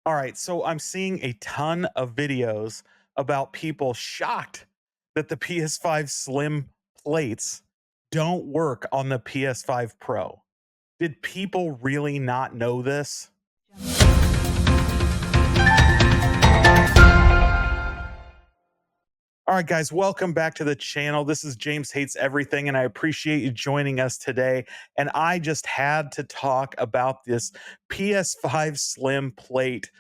All right, so I'm seeing a ton of videos about people shocked that the PS5 Slim plates don't work on the PS5 Pro. Did people really not know this? All right, guys, welcome back to the channel. This is James Hates Everything, and I appreciate you joining us today. And I just had to talk about this PS5 Slim plate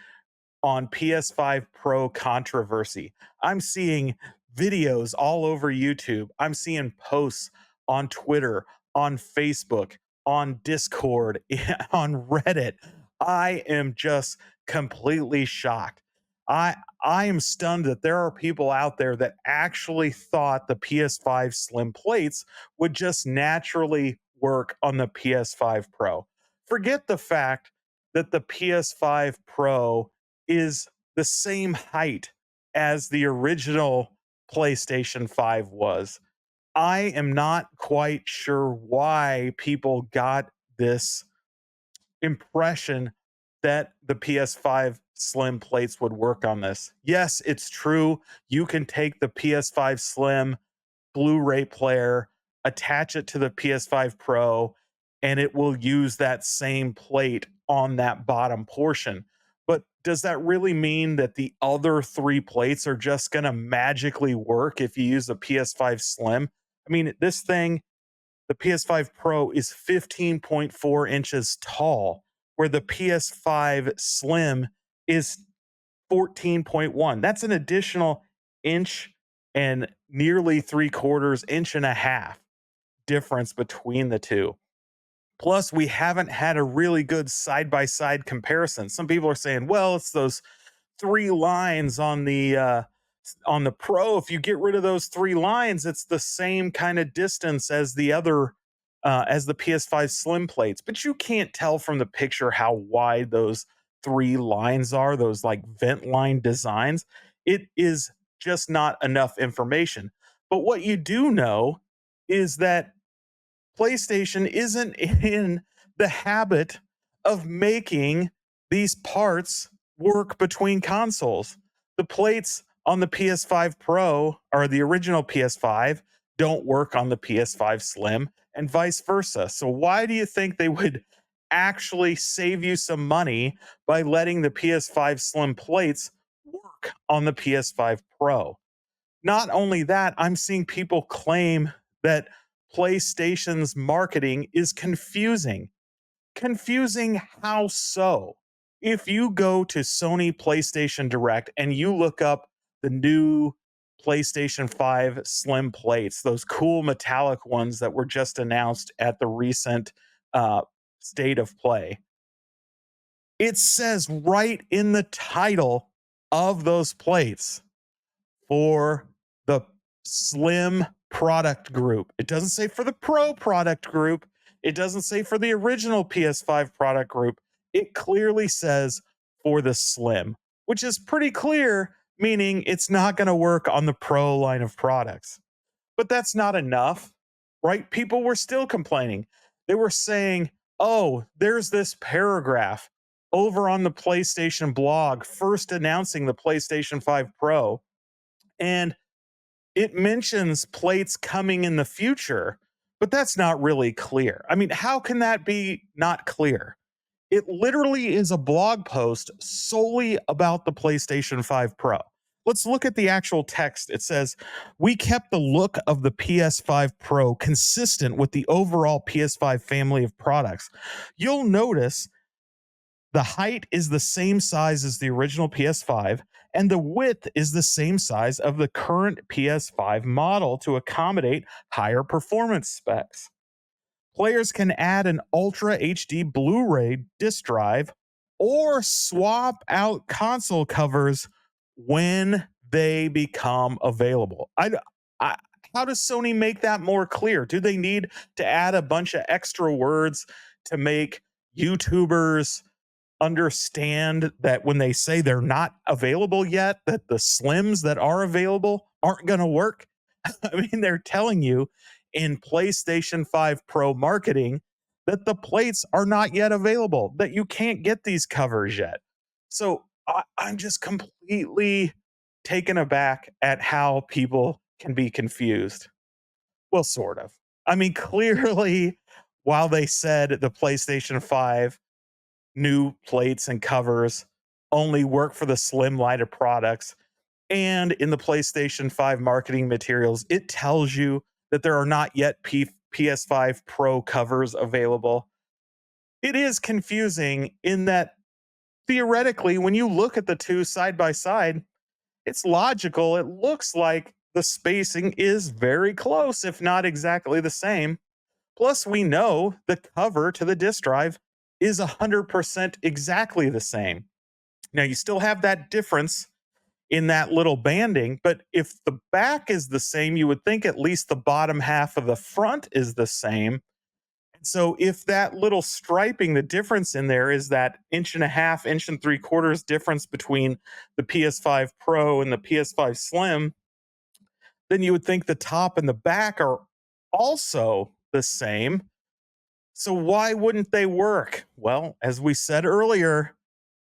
on PS5 Pro controversy. I'm seeing videos all over YouTube. I'm seeing posts on Twitter, on Facebook, on Discord, on Reddit. I am just completely shocked. I am stunned that there are people out there that actually thought the PS5 Slim plates would just naturally work on the PS5 Pro. Forget the fact that the PS5 Pro is the same height as the original PlayStation 5 was. I am not quite sure why people got this impression that the PS5 Slim plates would work on this. Yes, it's true. You can take the PS5 Slim Blu-ray player, attach it to the PS5 Pro, and it will use that same plate on that bottom portion. But does that really mean that the other three plates are just going to magically work if you use a PS5 Slim? I mean, this thing, the PS5 Pro is 15.4 inches tall, where the PS5 Slim is 14.1. That's an additional inch and nearly 3/4 inch and a half difference between the two. Plus, we haven't had a really good side by side comparison. Some people are saying, well, it's those three lines on the Pro. If you get rid of those three lines, it's the same kind of distance as the other as the PS5 Slim plates. But you can't tell from the picture how wide those three lines are, those like vent line designs. It is just not enough information. But what you do know is that PlayStation isn't in the habit of making these parts work between consoles. The plates on the PS5 Pro or the original PS5 don't work on the PS5 Slim and vice versa. So why do you think they would actually save you some money by letting the PS5 Slim plates work on the PS5 Pro? Not only that, I'm seeing people claim that PlayStation's marketing is confusing. Confusing how so? If you go to Sony PlayStation Direct and you look up the new PlayStation 5 Slim plates, those cool metallic ones that were just announced at the recent uh, State of Play, it says right in the title of those plates for the Slim product group. It doesn't say for the Pro product group. It doesn't say for the original PS5 product group. It clearly says for the Slim, which is pretty clear, meaning it's not going to work on the Pro line of products. But that's not enough, right? People were still complaining. They were saying, oh, there's this paragraph over on the PlayStation blog first announcing the PlayStation 5 Pro. And it mentions plates coming in the future, but that's not really clear. I mean, how can that be not clear? It literally is a blog post solely about the PlayStation 5 Pro. Let's look at the actual text. It says, we kept the look of the PS5 Pro consistent with the overall PS5 family of products. You'll notice the height is the same size as the original PS5, and the width is the same size of the current PS5 model to accommodate higher performance specs. Players can add an Ultra HD Blu ray disc drive or swap out console covers when they become available. I, how does Sony make that more clear? Do they need to add a bunch of extra words to make YouTubers understand that when they say they're not available yet, that the slims that are available aren't going to work? I mean, they're telling you in PlayStation 5 Pro marketing that the plates are not yet available, that you can't get these covers yet. So I'm just completely taken aback at how people can be confused. Well, sort of. I mean, clearly, while they said the PlayStation 5 new plates and covers only work for the slim line of products, and in the PlayStation 5 marketing materials, it tells you that there are not yet PS5 Pro covers available. It is confusing in that theoretically, when you look at the two side by side, it's logical. It looks like the spacing is very close, if not exactly the same. Plus, we know the cover to the disk drive is 100% exactly the same. Now, you still have that difference in that little banding, but if the back is the same, you would think at least the bottom half of the front is the same. So if that little striping, the difference in there is that inch and a half, inch and three quarters difference between the PS5 Pro and the PS5 Slim, then you would think the top and the back are also the same. So why wouldn't they work? Well, as we said earlier,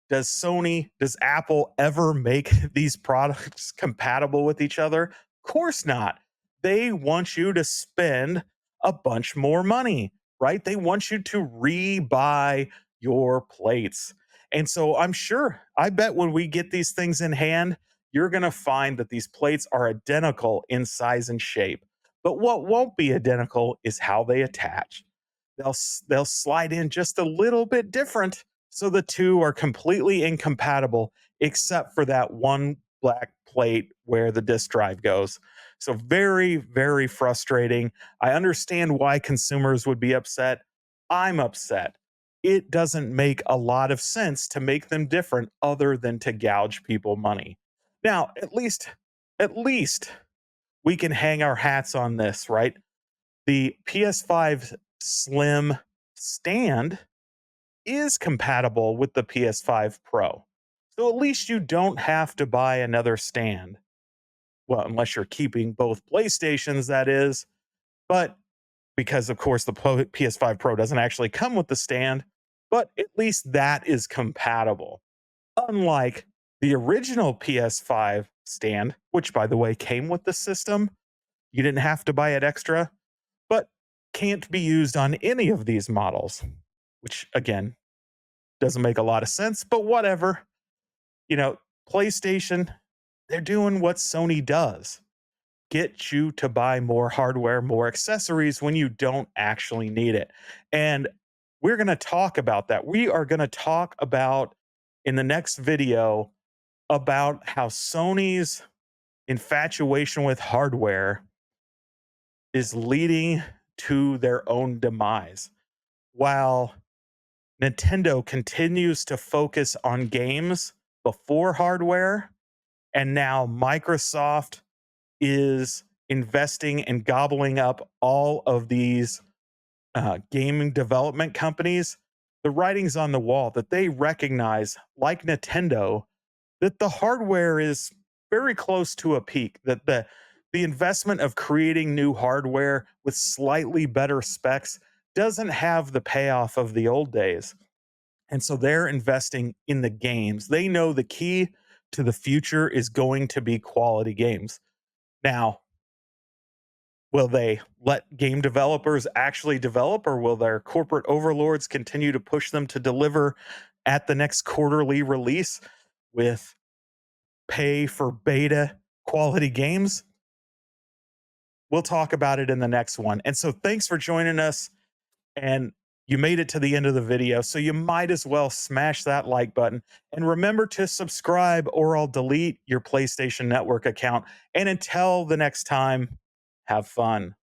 does Sony, does Apple ever make these products compatible with each other? Of course not. They want you to spend a bunch more money, right? They want you to rebuy your plates. And so I'm sure, I bet when we get these things in hand, you're going to find that these plates are identical in size and shape. But what won't be identical is how they attach. They'll slide in just a little bit different, so the two are completely incompatible except for that one black plate where the disk drive goes. So very, very frustrating. I understand why consumers would be upset. I'm upset. It doesn't make a lot of sense to make them different other than to gouge people money. Now, at least we can hang our hats on this, right? The PS5 Slim stand is compatible with the PS5 Pro. So at least you don't have to buy another stand. Well, unless you're keeping both PlayStations, that is. But because, of course, the PS5 Pro doesn't actually come with the stand, but at least that is compatible. Unlike the original PS5 stand, which, by the way, came with the system, you didn't have to buy it extra, but can't be used on any of these models, which, again, doesn't make a lot of sense, but whatever. You know, PlayStation, they're doing what Sony does, get you to buy more hardware, more accessories when you don't actually need it. And we're going to talk about that. We are going to talk about in the next video about how Sony's infatuation with hardware is leading to their own demise, while Nintendo continues to focus on games before hardware, and now Microsoft is investing and gobbling up all of these gaming development companies. The writing's on the wall that they recognize, like Nintendo, that the hardware is very close to a peak, that the investment of creating new hardware with slightly better specs doesn't have the payoff of the old days. And so they're investing in the games. They know the key to the future is going to be quality games. Now, will they let game developers actually develop, or will their corporate overlords continue to push them to deliver at the next quarterly release with pay for beta quality games? We'll talk about it in the next one. And so thanks for joining us. And you made it to the end of the video, so you might as well smash that like button. And remember to subscribe, or I'll delete your PlayStation Network account. And until the next time, have fun.